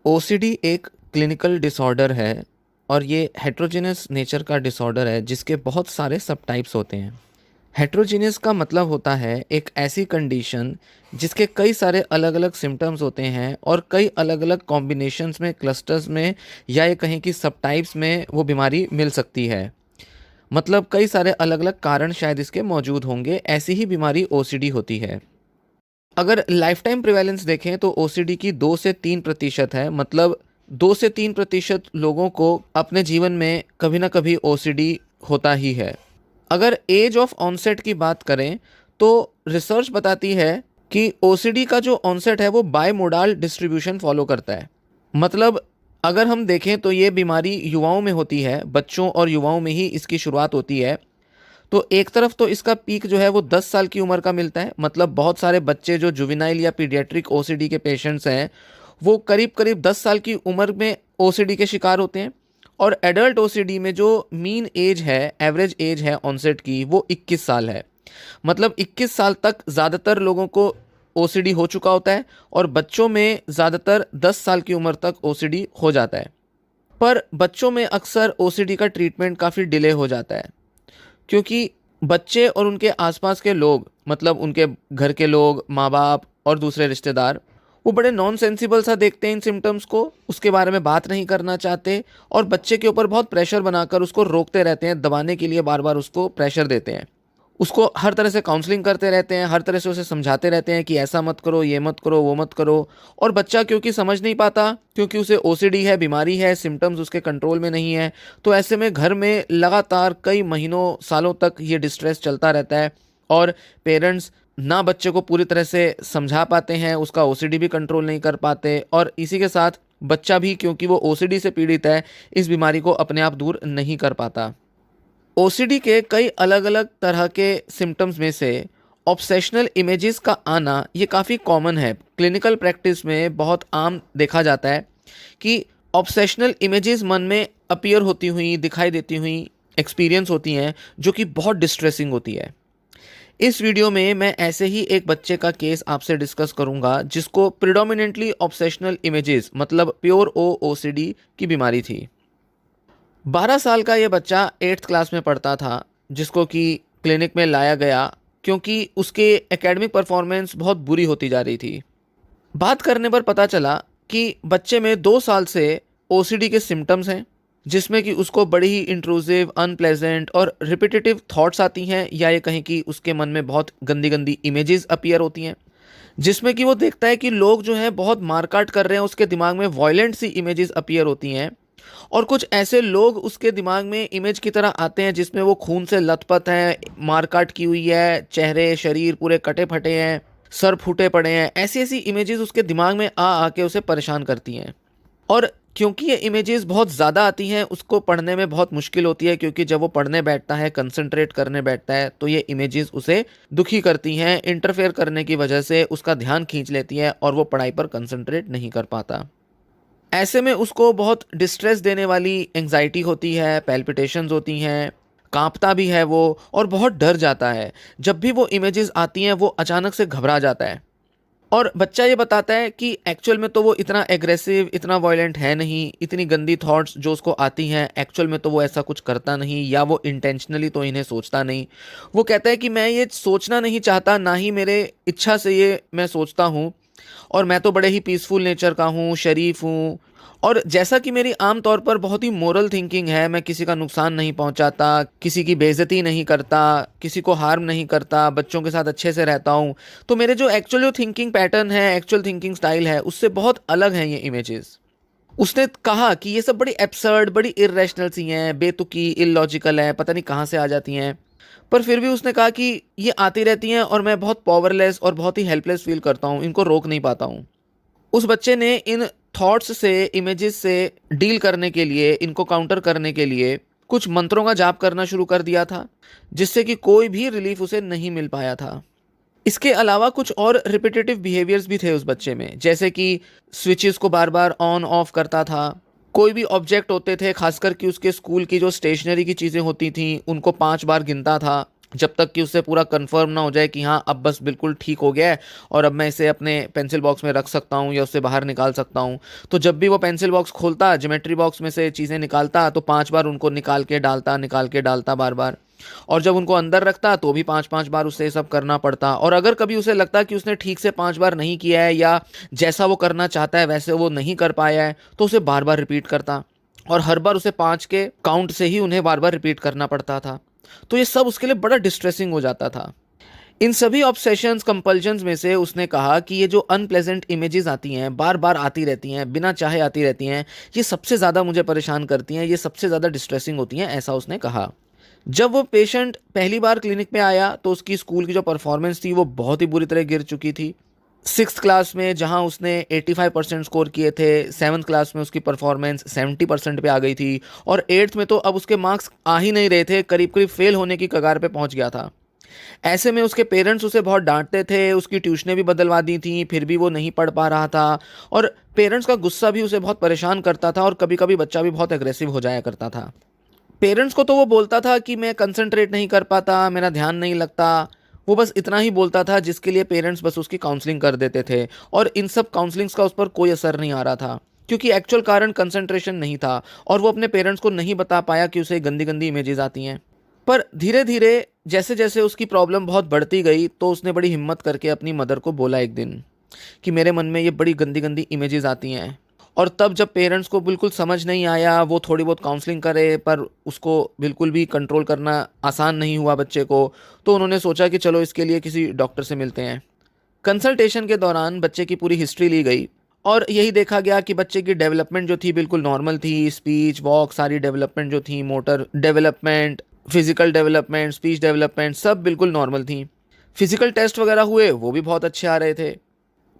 OCD एक clinical disorder है और ये हेट्रोजेनस नेचर का डिसऑर्डर है जिसके बहुत सारे सब टाइप्स होते हैं। हेट्रोजीनियस का मतलब होता है एक ऐसी कंडीशन जिसके कई सारे अलग अलग सिम्टम्स होते हैं और कई अलग अलग कॉम्बिनेशंस में, क्लस्टर्स में या ये कहीं की सब टाइप्स में वो बीमारी मिल सकती है। मतलब कई सारे अलग अलग कारण शायद इसके मौजूद होंगे, ऐसी ही बीमारी ओसीडी होती है। अगर लाइफ टाइम प्रिवेलेंस देखें तो ओसीडी की 2 से 3% है। मतलब 2 से 3% लोगों को अपने जीवन में कभी ना कभी ओसीडी होता ही है। अगर एज ऑफ ऑनसेट की बात करें तो रिसर्च बताती है कि ओसीडी का जो ऑनसेट है वो बायमोडाल डिस्ट्रीब्यूशन फॉलो करता है। मतलब अगर हम देखें तो ये बीमारी युवाओं में होती है, बच्चों और युवाओं में ही इसकी शुरुआत होती है। तो एक तरफ तो इसका पीक जो है वो 10 साल की उम्र का मिलता है। मतलब बहुत सारे बच्चे जो जुवेनाइल या पीडियाट्रिक ओसीडी के पेशेंट्स हैं वो करीब करीब 10 साल की उम्र में ओसीडी के शिकार होते हैं। और एडल्ट ओसीडी में जो मीन एज है, एवरेज एज है ऑनसेट की, वो 21 साल है। मतलब 21 साल तक ज़्यादातर लोगों को ओसीडी हो चुका होता है और बच्चों में ज़्यादातर 10 साल की उम्र तक ओसीडी हो जाता है। पर बच्चों में अक्सर ओसीडी का ट्रीटमेंट काफ़ी डिले हो जाता है, क्योंकि बच्चे और उनके आसपास के लोग, मतलब उनके घर के लोग, माँ बाप और दूसरे रिश्तेदार, वो बड़े नॉन सेंसिबल सा देखते हैं इन सिम्टम्स को, उसके बारे में बात नहीं करना चाहते और बच्चे के ऊपर बहुत प्रेशर बनाकर उसको रोकते रहते हैं, दबाने के लिए बार बार उसको प्रेशर देते हैं। उसको हर तरह से काउंसलिंग करते रहते हैं, हर तरह से उसे समझाते रहते हैं कि ऐसा मत करो, ये मत करो, वो मत करो। और बच्चा क्योंकि समझ नहीं पाता, क्योंकि उसे ओसीडी है, बीमारी है, सिम्टम्स उसके कंट्रोल में नहीं है, तो ऐसे में घर में लगातार कई महीनों सालों तक ये डिस्ट्रेस चलता रहता है। और पेरेंट्स ना बच्चे को पूरी तरह से समझा पाते हैं, उसका ओसीडी भी कंट्रोल नहीं कर पाते, और इसी के साथ बच्चा भी, क्योंकि वो ओसीडी से पीड़ित है, इस बीमारी को अपने आप दूर नहीं कर पाता। ओसीडी के कई अलग अलग तरह के सिम्टम्स में से ऑब्सेशनल इमेजेस का आना ये काफ़ी कॉमन है। क्लिनिकल प्रैक्टिस में बहुत आम देखा जाता है कि ऑब्सेशनल इमेजेस मन में अपीयर होती हुई, दिखाई देती हुई एक्सपीरियंस होती हैं, जो कि बहुत डिस्ट्रेसिंग होती है। इस वीडियो में मैं ऐसे ही एक बच्चे का केस आपसे डिस्कस करूंगा जिसको प्रिडोमिनेंटली ऑब्सेशनल इमेजेस, मतलब प्योर ओसीडी की बीमारी थी। 12 साल का ये बच्चा 8th क्लास में पढ़ता था, जिसको कि क्लिनिक में लाया गया क्योंकि उसके एकेडमिक परफॉर्मेंस बहुत बुरी होती जा रही थी। बात करने पर पता चला कि बच्चे में 2 साल से ओसीडी के सिम्टम्स हैं, जिसमें कि उसको बड़ी ही इंट्रूसिव, अनप्लेजेंट और रिपीटेटिव थॉट्स आती हैं, या ये कहीं कि उसके मन में बहुत गंदी गंदी इमेजेस अपीयर होती हैं, जिसमें कि वो देखता है कि लोग जो हैं बहुत मारकाट कर रहे हैं, उसके दिमाग में वॉयलेंट सी इमेजेस अपीयर होती हैं। और कुछ ऐसे लोग उसके दिमाग में इमेज की तरह आते हैं जिसमें वो खून से लथपथ हैं, मारकाट की हुई है, चेहरे शरीर पूरे कटे फटे हैं, सर फूटे पड़े हैं। ऐसी ऐसी इमेजेस उसके दिमाग में आ आके उसे परेशान करती हैं। और क्योंकि ये इमेजेस बहुत ज़्यादा आती हैं, उसको पढ़ने में बहुत मुश्किल होती है, क्योंकि जब वो पढ़ने बैठता है, कंसंट्रेट करने बैठता है, तो ये इमेजेस उसे दुखी करती हैं, इंटरफेयर करने की वजह से उसका ध्यान खींच लेती हैं और वो पढ़ाई पर कंसंट्रेट नहीं कर पाता। ऐसे में उसको बहुत डिस्ट्रेस देने वाली एंजाइटी होती है, पैल्पिटेशंस होती हैं, कांपता भी है वो, और बहुत डर जाता है। जब भी वो इमेजेस आती हैं वो अचानक से घबरा जाता है। और बच्चा ये बताता है कि एक्चुअल में तो वो इतना एग्रेसिव, इतना वायलेंट है नहीं, इतनी गंदी थॉट्स जो उसको आती हैं एक्चुअल में तो वो ऐसा कुछ करता नहीं, या वो इंटेंशनली तो इन्हें सोचता नहीं। वो कहता है कि मैं ये सोचना नहीं चाहता, ना ही मेरे इच्छा से ये मैं सोचता हूँ, और मैं तो बड़े ही पीसफुल नेचर का हूँ, शरीफ हूँ, और जैसा कि मेरी आम तौर पर बहुत ही मोरल थिंकिंग है, मैं किसी का नुकसान नहीं पहुंचाता, किसी की बेइज्जती नहीं करता, किसी को हार्म नहीं करता, बच्चों के साथ अच्छे से रहता हूं, तो मेरे जो एक्चुअल जो थिंकिंग पैटर्न है, एक्चुअल थिंकिंग स्टाइल है, उससे बहुत अलग हैं ये इमेजेस। उसने कहा कि ये सब बड़ी एब्सर्ड, बड़ी इर्रेशनल सी हैं, बेतुकी, इलॉजिकल है, पता नहीं कहाँ से आ जाती हैं। पर फिर भी उसने कहा कि ये आती रहती हैं और मैं बहुत पावरलेस और बहुत ही हेल्पलेस फील करता हूँ, इनको रोक नहीं पाता हूँ। उस बच्चे ने इन थॉट्स से, इमेजेस से डील करने के लिए, इनको काउंटर करने के लिए कुछ मंत्रों का जाप करना शुरू कर दिया था, जिससे कि कोई भी रिलीफ उसे नहीं मिल पाया था। इसके अलावा कुछ और रिपीटेटिव बिहेवियर्स भी थे उस बच्चे में, जैसे कि स्विचेस को बार बार ऑन ऑफ करता था। कोई भी ऑब्जेक्ट होते थे, खासकर कि उसके स्कूल की जो स्टेशनरी की चीज़ें होती थी, उनको 5 बार गिनता था, जब तक कि उससे पूरा कंफर्म ना हो जाए कि हाँ अब बस बिल्कुल ठीक हो गया है और अब मैं इसे अपने पेंसिल बॉक्स में रख सकता हूँ या उससे बाहर निकाल सकता हूँ। तो जब भी वो पेंसिल बॉक्स खोलता, ज्योमेट्री बॉक्स में से चीज़ें निकालता, तो 5 बार उनको निकाल के डालता बार बार। और जब उनको अंदर रखता तो भी 5-5 बार उससे ये सब करना पड़ता। और अगर कभी उसे लगता कि उसने ठीक से 5 बार नहीं किया है या जैसा वो करना चाहता है वैसे वो नहीं कर पाया है, तो उसे बार बार रिपीट करता। और हर बार उसे 5 के काउंट से ही उन्हें बार बार रिपीट करना पड़ता था। तो ये सब उसके लिए बड़ा डिस्ट्रेसिंग हो जाता था। इन सभी ऑब्सेशंस कंपल्जन्स में से उसने कहा कि ये जो अनप्लेजेंट इमेजेस आती हैं, बार बार आती रहती हैं, बिना चाहे आती रहती हैं, ये सबसे ज़्यादा मुझे परेशान करती हैं, ये सबसे ज़्यादा डिस्ट्रेसिंग होती हैं, ऐसा उसने कहा। जब वो पेशेंट पहली बार क्लिनिक में आया तो उसकी स्कूल की जो परफॉर्मेंस थी वो बहुत ही बुरी तरह गिर चुकी थी। 6th क्लास में जहां उसने 85% स्कोर किए थे, 7th क्लास में उसकी परफॉर्मेंस 70% पे आ गई थी। और 8th में तो अब उसके मार्क्स आ ही नहीं रहे थे, करीब करीब फेल होने की कगार पे पहुंच गया था। ऐसे में उसके पेरेंट्स उसे बहुत डांटते थे, उसकी ट्यूशनें भी बदलवा दी थी, फिर भी वो नहीं पढ़ पा रहा था। और पेरेंट्स का गुस्सा भी उसे बहुत परेशान करता था और कभी कभी बच्चा भी बहुत एग्रेसिव हो जाया करता था। पेरेंट्स को तो वो बोलता था कि मैं कंसंट्रेट नहीं कर पाता, मेरा ध्यान नहीं लगता। वो बस इतना ही बोलता था जिसके लिए पेरेंट्स बस उसकी काउंसलिंग कर देते थे। और इन सब काउंसलिंग्स का उस पर कोई असर नहीं आ रहा था, क्योंकि एक्चुअल कारण कंसंट्रेशन नहीं था और वो अपने पेरेंट्स को नहीं बता पाया कि उसे गंदी गंदी इमेजेस आती हैं। पर धीरे धीरे जैसे जैसे उसकी प्रॉब्लम बहुत बढ़ती गई तो उसने बड़ी हिम्मत करके अपनी मदर को बोला एक दिन कि मेरे मन में ये बड़ी गंदी गंदी इमेजेस आती हैं। और तब जब पेरेंट्स को बिल्कुल समझ नहीं आया, वो थोड़ी बहुत काउंसलिंग करे पर उसको बिल्कुल भी कंट्रोल करना आसान नहीं हुआ बच्चे को, तो उन्होंने सोचा कि चलो इसके लिए किसी डॉक्टर से मिलते हैं। कंसल्टेशन के दौरान बच्चे की पूरी हिस्ट्री ली गई और यही देखा गया कि बच्चे की डेवलपमेंट जो थी बिल्कुल नॉर्मल थी। स्पीच, वॉक, सारी डेवलपमेंट जो थी, motor development, physical development, speech development, सब बिल्कुल नॉर्मल थी। फिजिकल टेस्ट वगैरह हुए, वो भी बहुत अच्छे आ रहे थे।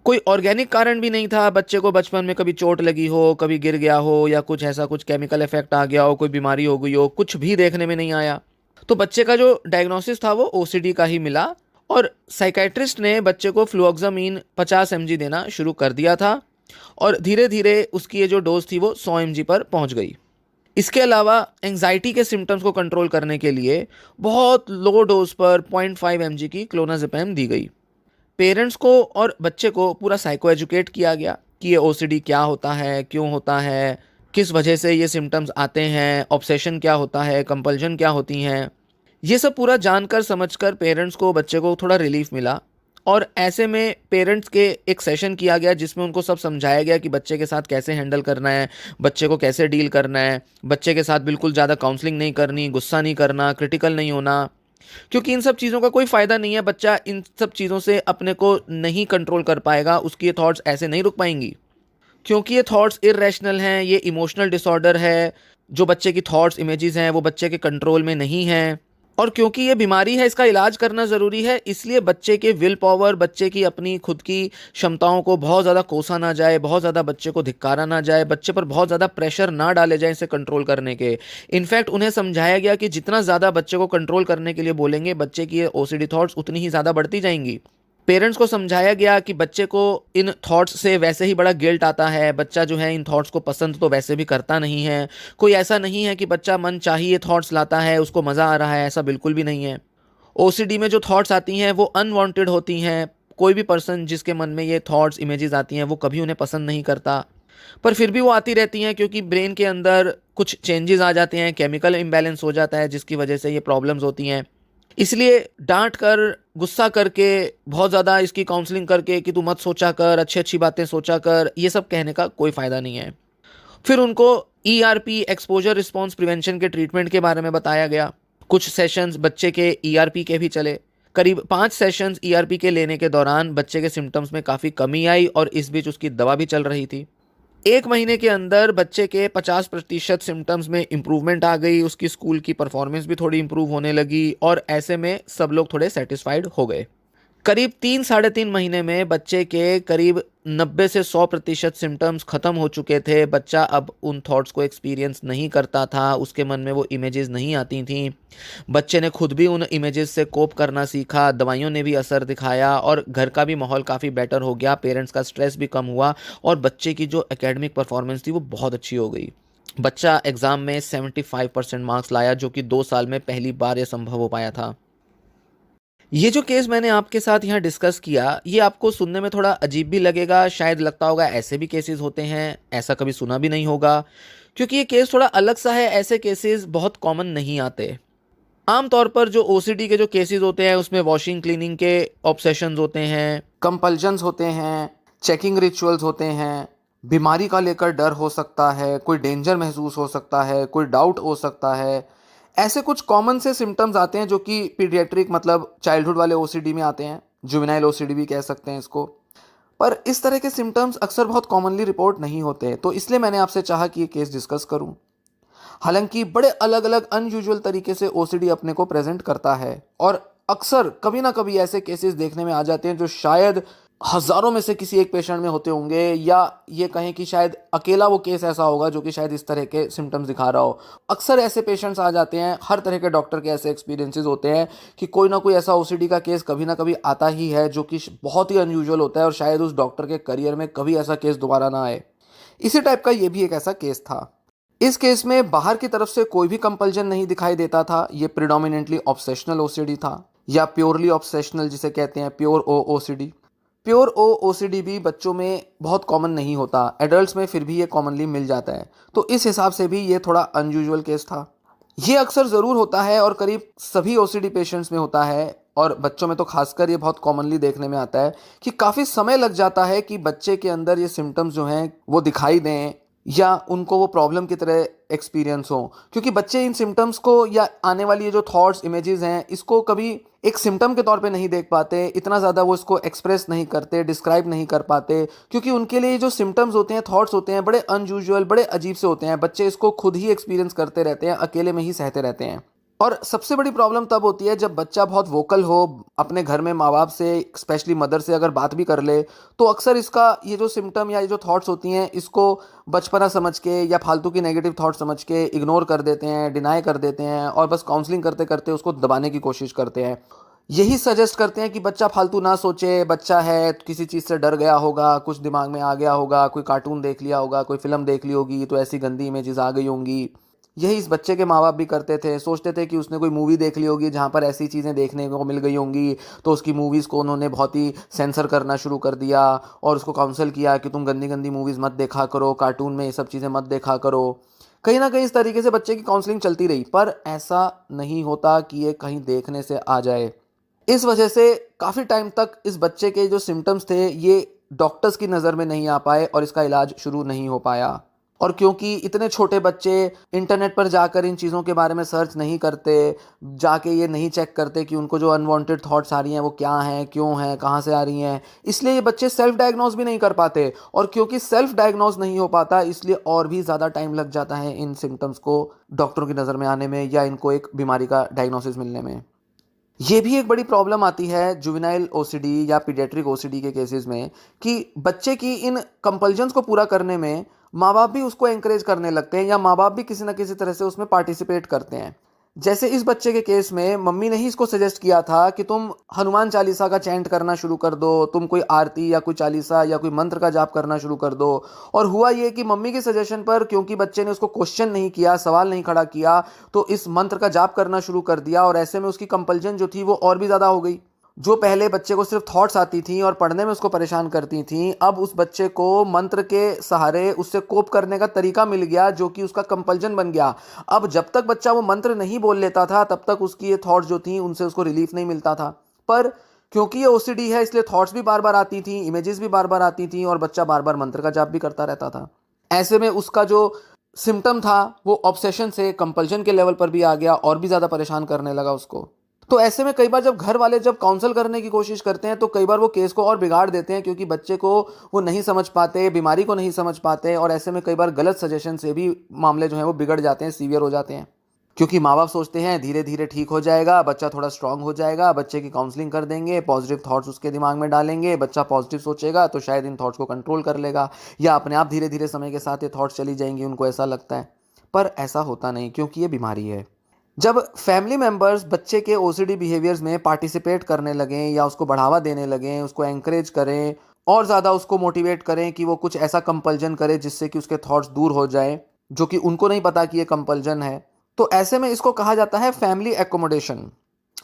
कोई ऑर्गेनिक कारण भी नहीं था, बच्चे को बचपन में कभी चोट लगी हो, कभी गिर गया हो या कुछ ऐसा कुछ केमिकल इफेक्ट आ गया हो, कोई बीमारी हो गई हो, कुछ भी देखने में नहीं आया। तो बच्चे का जो डायग्नोसिस था वो ओसीडी का ही मिला और साइकेट्रिस्ट ने बच्चे को फ्लुओक्सामीन 50 mg देना शुरू कर दिया था। और धीरे धीरे उसकी ये जो डोज थी वो 100 mg पर पहुंच गई। इसके अलावा एंजाइटी के सिम्टम्स को कंट्रोल करने के लिए बहुत लो डोज पर 0.5 mg की क्लोनाजेपैम दी गई। पेरेंट्स को और बच्चे को पूरा साइको एजुकेट किया गया कि ये ओसीडी क्या होता है, क्यों होता है, किस वजह से ये सिम्टम्स आते हैं, ऑब्सेशन क्या होता है, कंपल्शन क्या होती हैं। ये सब पूरा जानकर समझकर पेरेंट्स को, बच्चे को थोड़ा रिलीफ मिला। और ऐसे में पेरेंट्स के एक सेशन किया गया जिसमें उनको सब समझाया गया कि बच्चे के साथ कैसे हैंडल करना है, बच्चे को कैसे डील करना है, बच्चे के साथ बिल्कुल ज़्यादा काउंसलिंग नहीं करनी, गुस्सा नहीं करना, क्रिटिकल नहीं होना। क्योंकि इन सब चीज़ों का कोई फ़ायदा नहीं है, बच्चा इन सब चीज़ों से अपने को नहीं कंट्रोल कर पाएगा, उसकी ये थॉट्स ऐसे नहीं रुक पाएंगी। क्योंकि ये थॉट्स इरेशनल हैं, ये इमोशनल डिसऑर्डर है। जो बच्चे की थॉट्स, इमेजेस हैं वो बच्चे के कंट्रोल में नहीं हैं। और क्योंकि ये बीमारी है, इसका इलाज करना ज़रूरी है, इसलिए बच्चे के विल पावर, बच्चे की अपनी खुद की क्षमताओं को बहुत ज़्यादा कोसा ना जाए, बहुत ज़्यादा बच्चे को धिक्कारा ना जाए, बच्चे पर बहुत ज़्यादा प्रेशर ना डाले जाए इसे कंट्रोल करने के। इनफैक्ट उन्हें समझाया गया कि जितना ज़्यादा बच्चे को कंट्रोल करने के लिए बोलेंगे, बच्चे की ये ओसीडी थॉट्स उतनी ही ज़्यादा बढ़ती जाएंगी। पेरेंट्स को समझाया गया कि बच्चे को इन थॉट्स से वैसे ही बड़ा गिल्ट आता है, बच्चा जो है इन थॉट्स को पसंद तो वैसे भी करता नहीं है। कोई ऐसा नहीं है कि बच्चा मन चाहिए थॉट्स लाता है, उसको मज़ा आ रहा है, ऐसा बिल्कुल भी नहीं है। ओसीडी में जो थॉट्स आती हैं वो अनवांटेड होती हैं। कोई भी पर्सन जिसके मन में ये थॉट्स, इमेजेस आती हैं, वो कभी उन्हें पसंद नहीं करता, पर फिर भी वो आती रहती हैं क्योंकि ब्रेन के अंदर कुछ चेंजेस आ जाते हैं, केमिकल इम्बैलेंस हो जाता है जिसकी वजह से ये प्रॉब्लम्स होती हैं। इसलिए डांट कर, गुस्सा करके, बहुत ज़्यादा इसकी काउंसलिंग करके कि तू मत सोचा कर, अच्छी अच्छी बातें सोचा कर, ये सब कहने का कोई फ़ायदा नहीं है। फिर उनको ईआरपी, एक्सपोजर रिस्पॉन्स प्रिवेंशन के ट्रीटमेंट के बारे में बताया गया। कुछ सेशंस बच्चे के ईआरपी के भी चले। करीब 5 सेशंस ईआरपी के लेने के दौरान बच्चे के सिम्टम्स में काफ़ी कमी आई और इस बीच उसकी दवा भी चल रही थी। 1 महीने के अंदर बच्चे के 50% सिम्टम्स में इम्प्रूवमेंट आ गई, उसकी स्कूल की परफॉर्मेंस भी थोड़ी इम्प्रूव होने लगी और ऐसे में सब लोग थोड़े सेटिस्फाइड हो गए। करीब 3-3.5 महीने में बच्चे के करीब 90 से 100% सिम्टम्स खत्म हो चुके थे। बच्चा अब उन थॉट्स को एक्सपीरियंस नहीं करता था, उसके मन में वो इमेजेस नहीं आती थीं। बच्चे ने खुद भी उन इमेजेस से कोप करना सीखा, दवाइयों ने भी असर दिखाया और घर का भी माहौल काफ़ी बेटर हो गया, पेरेंट्स का स्ट्रेस भी कम हुआ और बच्चे की जो एकेडमिक परफॉर्मेंस थी वो बहुत अच्छी हो गई। बच्चा एग्ज़ाम में 75% मार्क्स लाया, जो कि 2 साल में पहली बार ये संभव हो पाया था। ये जो केस मैंने आपके साथ यहाँ डिस्कस किया, ये आपको सुनने में थोड़ा अजीब भी लगेगा, शायद लगता होगा ऐसे भी केसेस होते हैं, ऐसा कभी सुना भी नहीं होगा, क्योंकि ये केस थोड़ा अलग सा है, ऐसे केसेस बहुत कॉमन नहीं आते। आमतौर पर जो ओसीडी के जो केसेस होते हैं उसमें वॉशिंग क्लीनिंग के ऑब्सेशंस होते हैं, कंपल्जन्स होते हैं, चेकिंग रिचुअल्स होते हैं, बीमारी का लेकर डर हो सकता है, कोई डेंजर महसूस हो सकता है, कोई डाउट हो सकता है। ऐसे कुछ कॉमन से सिम्टम्स आते हैं जो कि पीडियाट्रिक मतलब चाइल्डहुड वाले ओसीडी में आते हैं, जुवेनाइल ओसीडी भी कह सकते हैं इसको। पर इस तरह के सिम्टम्स अक्सर बहुत कॉमनली रिपोर्ट नहीं होते, तो इसलिए मैंने आपसे चाहा कि ये केस डिस्कस करूं। हालांकि बड़े अलग अलग अनयूजुअल तरीके से ओसीडी अपने को प्रेजेंट करता है और अक्सर कभी ना कभी ऐसे केसेस देखने में आ जाते हैं जो शायद हजारों में से किसी एक पेशेंट में होते होंगे, या ये कहें कि शायद अकेला वो केस ऐसा होगा जो कि शायद इस तरह के सिम्टम्स दिखा रहा हो। अक्सर ऐसे पेशेंट्स आ जाते हैं, हर तरह के डॉक्टर के ऐसे एक्सपीरियंसेस होते हैं कि कोई ना कोई ऐसा ओसीडी का केस कभी ना कभी आता ही है जो कि बहुत ही अनयूजुअल होता है और शायद उस डॉक्टर के करियर में कभी ऐसा केस दोबारा ना आए। इसी टाइप का ये भी एक ऐसा केस था। इस केस में बाहर की तरफ से कोई भी कंपल्जन नहीं दिखाई देता था। ये प्रिडोमिनेंटली ऑब्सेशनल ओसीडी था, या प्योरली ऑब्सेशनल जिसे कहते हैं, प्योर ओ ओसीडी। प्योर ओ ओसीडी भी बच्चों में बहुत कॉमन नहीं होता, एडल्ट्स में फिर भी ये कॉमनली मिल जाता है, तो इस हिसाब से भी ये थोड़ा अनयूजुअल केस था। ये अक्सर ज़रूर होता है और करीब सभी ओसीडी पेशेंट्स में होता है, और बच्चों में तो खासकर ये बहुत कॉमनली देखने में आता है कि काफ़ी समय लग जाता है कि बच्चे के अंदर ये सिम्टम्स जो हैं वो दिखाई दें या उनको वो प्रॉब्लम की तरह एक्सपीरियंस हो, क्योंकि बच्चे इन सिम्टम्स को या आने वाली ये जो थॉट्स इमेजेस हैं इसको कभी एक सिम्टम के तौर पे नहीं देख पाते, इतना ज़्यादा वो इसको एक्सप्रेस नहीं करते, डिस्क्राइब नहीं कर पाते, क्योंकि उनके लिए जो सिम्टम्स होते हैं, थॉट्स होते हैं, बड़े अनयूजुअल, बड़े अजीब से होते हैं। बच्चे इसको खुद ही एक्सपीरियंस करते रहते हैं, अकेले में ही सहते रहते हैं। और सबसे बड़ी प्रॉब्लम तब होती है जब बच्चा बहुत वोकल हो, अपने घर में माँ बाप से, स्पेशली मदर से अगर बात भी कर ले, तो अक्सर इसका ये जो सिम्टम या ये जो थॉट्स होती हैं इसको बचपना समझ के या फालतू की नेगेटिव थॉट समझ के इग्नोर कर देते हैं, डिनाई कर देते हैं और बस काउंसलिंग करते करते उसको दबाने की कोशिश करते हैं। यही सजेस्ट करते हैं कि बच्चा फालतू ना सोचे, बच्चा है किसी चीज़ से डर गया होगा, कुछ दिमाग में आ गया होगा, कोई कार्टून देख लिया होगा, कोई फिल्म देख ली होगी तो ऐसी गंदी इमेजेस आ गई होंगी। यही इस बच्चे के माँ बाप भी करते थे, सोचते थे कि उसने कोई मूवी देख ली होगी जहाँ पर ऐसी चीज़ें देखने को मिल गई होंगी, तो उसकी मूवीज़ को उन्होंने बहुत ही सेंसर करना शुरू कर दिया और उसको काउंसल किया कि तुम गंदी गंदी मूवीज़ मत देखा करो, कार्टून में ये सब चीज़ें मत देखा करो। कहीं ना कहीं इस तरीके से बच्चे की काउंसलिंग चलती रही, पर ऐसा नहीं होता कि ये कहीं देखने से आ जाए। इस वजह से काफ़ी टाइम तक इस बच्चे के जो सिम्टम्स थे ये डॉक्टर्स की नज़र में नहीं आ पाए और इसका इलाज शुरू नहीं हो पाया। और क्योंकि इतने छोटे बच्चे इंटरनेट पर जाकर इन चीज़ों के बारे में सर्च नहीं करते, जाके ये नहीं चेक करते कि उनको जो अनवांटेड थॉट्स आ रही हैं वो क्या हैं, क्यों हैं, कहाँ से आ रही हैं, इसलिए ये बच्चे सेल्फ डायग्नोज भी नहीं कर पाते। और क्योंकि सेल्फ डायग्नोज नहीं हो पाता, इसलिए और भी ज़्यादा टाइम लग जाता है इन सिम्टम्स को डॉक्टरों की नज़र में आने में या इनको एक बीमारी का डायग्नोसिस मिलने में। ये भी एक बड़ी प्रॉब्लम आती है जुवेनाइल ओसीडी या पीडियाट्रिक ओसीडी के केसेस में कि बच्चे की इन कंपल्जन्स को पूरा करने में माँ बाप भी उसको एंकरेज करने लगते हैं या माँ बाप भी किसी न किसी तरह से उसमें पार्टिसिपेट करते हैं। जैसे इस बच्चे के केस में मम्मी ने ही इसको सजेस्ट किया था कि तुम हनुमान चालीसा का चैंट करना शुरू कर दो, तुम कोई आरती या कोई चालीसा या कोई मंत्र का जाप करना शुरू कर दो। और हुआ ये कि मम्मी के सजेशन पर, क्योंकि बच्चे ने उसको क्वेश्चन नहीं किया, सवाल नहीं खड़ा किया, तो इस मंत्र का जाप करना शुरू कर दिया और ऐसे में उसकी कंपल्जन जो थी वो और भी ज़्यादा हो गई। जो पहले बच्चे को सिर्फ थॉट्स आती थी और पढ़ने में उसको परेशान करती थी, अब उस बच्चे को मंत्र के सहारे उससे कोप करने का तरीका मिल गया जो कि उसका कंपल्जन बन गया। अब जब तक बच्चा वो मंत्र नहीं बोल लेता था तब तक उसकी ये थॉट्स जो थी उनसे उसको रिलीफ नहीं मिलता था। पर क्योंकि ये ओसीडी है इसलिए थॉट्स भी बार बार आती थी, इमेजेस भी बार बार आती थी और बच्चा बार बार मंत्र का जाप भी करता रहता था। ऐसे में उसका जो सिम्टम था वो ऑब्सेशन से कंपल्जन के लेवल पर भी आ गया और भी ज़्यादा परेशान करने लगा उसको। तो ऐसे में कई बार जब घर वाले जब काउंसल करने की कोशिश करते हैं तो कई बार वो केस को और बिगाड़ देते हैं, क्योंकि बच्चे को वो नहीं समझ पाते, बीमारी को नहीं समझ पाते और ऐसे में कई बार गलत सजेशन से भी मामले जो हैं वो बिगड़ जाते हैं, सीवियर हो जाते हैं। क्योंकि माँ बाप सोचते हैं धीरे धीरे ठीक हो जाएगा, बच्चा थोड़ा स्ट्रांग हो जाएगा, बच्चे की काउंसलिंग कर देंगे, पॉजिटिव थॉट्स उसके दिमाग में डालेंगे, बच्चा पॉजिटिव सोचेगा तो शायद इन थॉट्स को कंट्रोल कर लेगा या अपने आप धीरे धीरे समय के साथ ये थॉट्स चली जाएंगी, उनको ऐसा लगता है। पर ऐसा होता नहीं, क्योंकि ये बीमारी है। जब फैमिली मेम्बर्स बच्चे के ओसीडी बिहेवियर्स में पार्टिसिपेट करने लगें या उसको बढ़ावा देने लगें, उसको एंकरेज करें और ज़्यादा उसको मोटिवेट करें कि वो कुछ ऐसा कंपल्जन करे जिससे कि उसके थॉट्स दूर हो जाए, जो कि उनको नहीं पता कि ये कंपल्जन है, तो ऐसे में इसको कहा जाता है फैमिली एकोमोडेशन।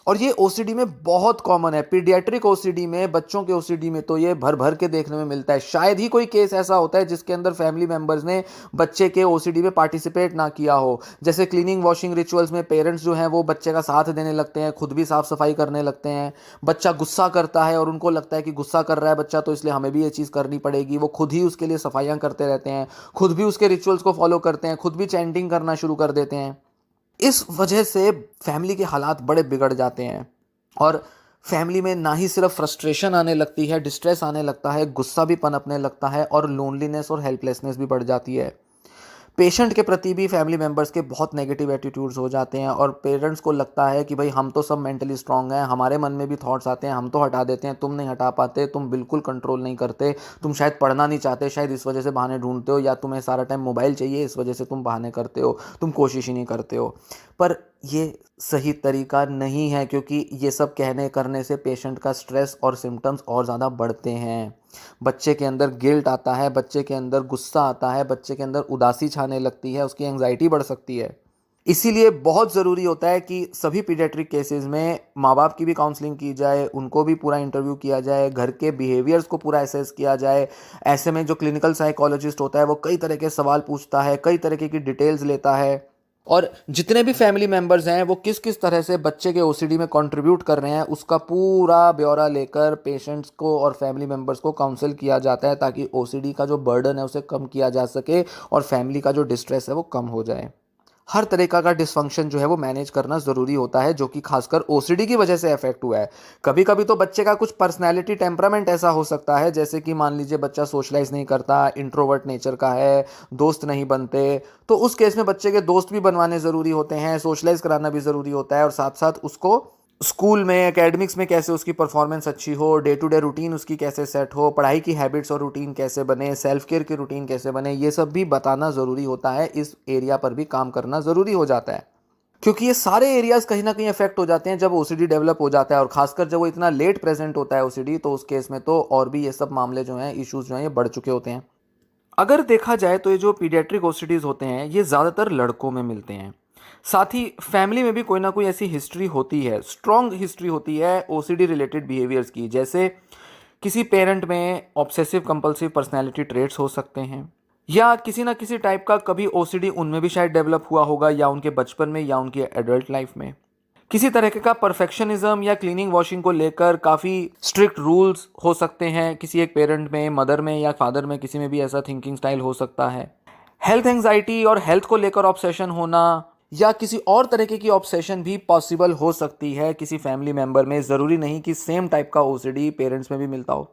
और ये ओसीडी में बहुत कॉमन है। पीडियाट्रिक ओसीडी में, बच्चों के ओसीडी में तो ये भर भर के देखने में मिलता है। शायद ही कोई केस ऐसा होता है जिसके अंदर फैमिली मेंबर्स ने बच्चे के ओसीडी में पार्टिसिपेट ना किया हो। जैसे क्लीनिंग वॉशिंग रिचुअल्स में पेरेंट्स जो हैं वो बच्चे का साथ देने लगते हैं, खुद भी साफ सफाई करने लगते हैं। बच्चा गुस्सा करता है और उनको लगता है कि गुस्सा कर रहा है बच्चा तो इसलिए हमें भी ये चीज़ करनी पड़ेगी, वो खुद ही उसके लिए सफाइयाँ करते रहते हैं, खुद भी उसके रिचुअल्स को फॉलो करते हैं, खुद भी चैंटिंग करना शुरू कर देते हैं। इस वजह से फैमिली के हालात बड़े बिगड़ जाते हैं और फैमिली में ना ही सिर्फ फ्रस्ट्रेशन आने लगती है, डिस्ट्रेस आने लगता है, गुस्सा भी पनपने लगता है और लोनलीनेस और हेल्पलेसनेस भी बढ़ जाती है। पेशेंट के प्रति भी फैमिली मेंबर्स के बहुत नेगेटिव एटीट्यूड्स हो जाते हैं और पेरेंट्स को लगता है कि भाई हम तो सब मेंटली स्ट्रांग हैं, हमारे मन में भी थॉट्स आते हैं, हम तो हटा देते हैं, तुम नहीं हटा पाते, तुम बिल्कुल कंट्रोल नहीं करते, तुम शायद पढ़ना नहीं चाहते, शायद इस वजह से बहाने ढूंढते हो, या तुम्हें सारा टाइम मोबाइल चाहिए इस वजह से तुम बहाने करते हो, तुम कोशिश ही नहीं करते हो। पर ये सही तरीका नहीं है, क्योंकि ये सब कहने करने से पेशेंट का स्ट्रेस और सिम्टम्स और ज़्यादा बढ़ते हैं। बच्चे के अंदर गिल्ट आता है, बच्चे के अंदर गुस्सा आता है, बच्चे के अंदर उदासी छाने लगती है, उसकी एंग्जाइटी बढ़ सकती है। इसीलिए बहुत ज़रूरी होता है कि सभी पीडियाट्रिक केसेस में माँ बाप की भी काउंसलिंग की जाए, उनको भी पूरा इंटरव्यू किया जाए, घर के बिहेवियर्स को पूरा एसेस किया जाए। ऐसे में जो क्लिनिकल साइकोलॉजिस्ट होता है वो कई तरह के सवाल पूछता है, कई तरीके की डिटेल्स लेता है और जितने भी फैमिली मेंबर्स हैं वो किस किस तरह से बच्चे के ओसीडी में कंट्रीब्यूट कर रहे हैं उसका पूरा ब्यौरा लेकर पेशेंट्स को और फैमिली मेंबर्स को काउंसिल किया जाता है, ताकि ओसीडी का जो बर्डन है उसे कम किया जा सके और फैमिली का जो डिस्ट्रेस है वो कम हो जाए। हर तरीका का डिस्फंक्शन जो है वो मैनेज करना ज़रूरी होता है, जो कि खासकर ओसीडी की वजह से अफेक्ट हुआ है। कभी कभी तो बच्चे का कुछ पर्सनैलिटी टेम्परामेंट ऐसा हो सकता है, जैसे कि मान लीजिए बच्चा सोशलाइज नहीं करता, इंट्रोवर्ट नेचर का है, दोस्त नहीं बनते, तो उस केस में बच्चे के दोस्त भी बनवाने ज़रूरी होते हैं, सोशलाइज कराना भी ज़रूरी होता है और साथ साथ उसको स्कूल में एकेडमिक्स में कैसे उसकी परफॉर्मेंस अच्छी हो, डे टू डे रूटीन उसकी कैसे सेट हो, पढ़ाई की हैबिट्स और रूटीन कैसे बने, सेल्फ केयर की रूटीन कैसे बने, ये सब भी बताना ज़रूरी होता है। इस एरिया पर भी काम करना ज़रूरी हो जाता है, क्योंकि ये सारे एरियाज कहीं ना कहीं अफेक्ट हो जाते हैं जब ओसीडी डेवलप हो जाता है और खासकर जब वो इतना लेट प्रेजेंट होता है ओसीडी, तो उस केस में तो और भी ये सब मामले जो हैं, इश्यूज जो हैं, ये बढ़ चुके होते हैं। अगर देखा जाए तो ये जो पीडियाट्रिक ओसीडीज होते हैं ये ज़्यादातर लड़कों में मिलते हैं। साथ ही फैमिली में भी कोई ना कोई ऐसी हिस्ट्री होती है, स्ट्रॉन्ग हिस्ट्री होती है ओसीडी रिलेटेड बिहेवियर्स की। जैसे किसी पेरेंट में ऑब्सेसिव कंपल्सिव पर्सनैलिटी ट्रेट्स हो सकते हैं, या किसी ना किसी टाइप का कभी ओसीडी उनमें भी शायद डेवलप हुआ होगा, या उनके बचपन में या उनकी एडल्ट लाइफ में। किसी तरह का परफेक्शनिज्म या क्लीनिंग वॉशिंग को लेकर काफ़ी स्ट्रिक्ट रूल्स हो सकते हैं किसी एक पेरेंट में, मदर में या फादर में, किसी में भी ऐसा थिंकिंग स्टाइल हो सकता है। हेल्थ एंग्जाइटी और हेल्थ को लेकर ऑब्सेशन होना या किसी और तरीके की ऑब्सेशन भी पॉसिबल हो सकती है किसी फैमिली मेंबर में। ज़रूरी नहीं कि सेम टाइप का ओसीडी पेरेंट्स में भी मिलता हो।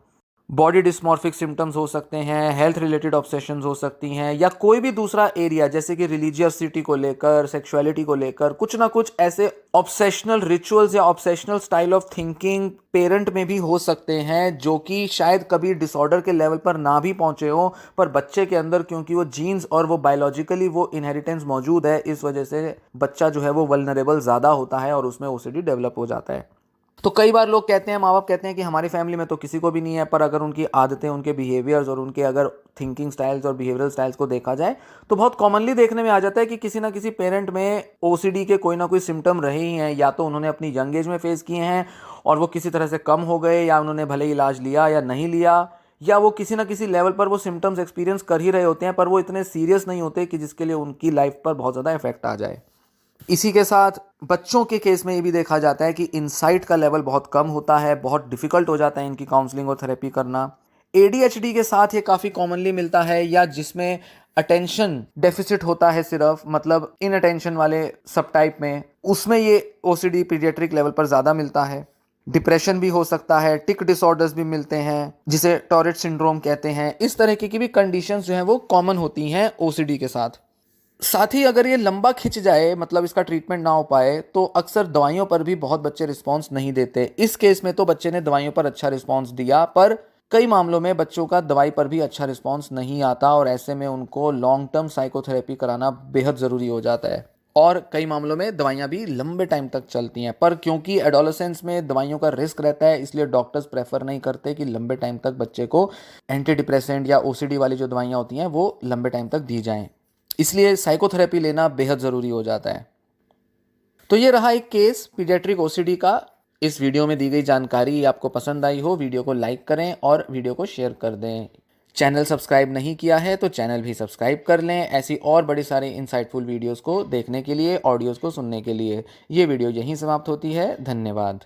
बॉडी डिस्मॉर्फिक सिम्टम्स हो सकते हैं, हेल्थ रिलेटेड ऑब्सेशंस हो सकती हैं, या कोई भी दूसरा एरिया जैसे कि रिलीजियसिटी को लेकर, सेक्सुअलिटी को लेकर कुछ ना कुछ ऐसे ऑब्सेशनल रिचुअल्स या obsessional style of thinking parent में भी हो सकते हैं, जो कि शायद कभी डिसऑर्डर के लेवल पर ना भी पहुंचे हो, पर बच्चे के अंदर क्योंकि वो जीन्स और वो बायोलॉजिकली वो इनहेरिटेंस मौजूद है, इस वजह से बच्चा जो है वो वल्नरेबल ज़्यादा होता है और उसमें ओसीडी डेवलप हो जाता है। तो कई बार लोग कहते हैं, माँ बाप कहते हैं कि हमारी फैमिली में तो किसी को भी नहीं है, पर अगर उनकी आदतें, उनके बिहेवियर्स और उनके अगर थिंकिंग स्टाइल्स और बिहेवियरल स्टाइल्स को देखा जाए तो बहुत कॉमनली देखने में आ जाता है कि किसी ना किसी पेरेंट में ओसीडी के कोई ना कोई सिम्टम रहे ही हैं, या तो उन्होंने अपनी यंग एज में फेस किए हैं और वो किसी तरह से कम हो गए, या उन्होंने भले इलाज लिया या नहीं लिया, या वो किसी ना किसी लेवल पर वो सिम्टम्स एक्सपीरियंस कर ही रहे होते हैं, पर वो इतने सीरियस नहीं होते कि जिसके लिए उनकी लाइफ पर बहुत ज़्यादा इफेक्ट आ जाए। इसी के साथ बच्चों के केस में ये भी देखा जाता है कि इंसाइट का लेवल बहुत कम होता है, बहुत डिफिकल्ट हो जाता है इनकी काउंसलिंग और थेरेपी करना। एडीएचडी के साथ ये काफ़ी कॉमनली मिलता है, या जिसमें अटेंशन डेफिसिट होता है सिर्फ, मतलब इन अटेंशन वाले सब टाइप में, उसमें ये ओसीडी पीडियाट्रिक लेवल पर ज़्यादा मिलता है। डिप्रेशन भी हो सकता है, टिक डिसऑर्डर्स भी मिलते हैं जिसे टॉरेट सिंड्रोम कहते हैं। इस तरह की भी कंडीशंस जो हैं वो कॉमन होती हैं ओसीडी के साथ। साथ ही अगर ये लंबा खिंच जाए, मतलब इसका ट्रीटमेंट ना हो पाए, तो अक्सर दवाइयों पर भी बहुत बच्चे रिस्पांस नहीं देते। इस केस में तो बच्चे ने दवाइयों पर अच्छा रिस्पांस दिया, पर कई मामलों में बच्चों का दवाई पर भी अच्छा रिस्पांस नहीं आता और ऐसे में उनको लॉन्ग टर्म साइकोथेरेपी कराना बेहद ज़रूरी हो जाता है। और कई मामलों में दवाइयाँ भी लंबे टाइम तक चलती हैं, पर क्योंकि एडोलेसेंस में दवाइयों का रिस्क रहता है, इसलिए डॉक्टर्स प्रेफर नहीं करते कि लंबे टाइम तक बच्चे को एंटी डिप्रेसेंट या ओसीडी वाली जो दवाइयाँ होती हैं वो लंबे टाइम तक दी जाएँ। इसलिए साइकोथेरेपी लेना बेहद ज़रूरी हो जाता है। तो ये रहा एक केस पीडियाट्रिक ओसीडी का। इस वीडियो में दी गई जानकारी आपको पसंद आई हो, वीडियो को लाइक करें और वीडियो को शेयर कर दें। चैनल सब्सक्राइब नहीं किया है तो चैनल भी सब्सक्राइब कर लें, ऐसी और बड़ी सारी इंसाइटफुल वीडियोस को देखने के लिए, ऑडियोज़ को सुनने के लिए। ये वीडियो यहीं समाप्त होती है। धन्यवाद।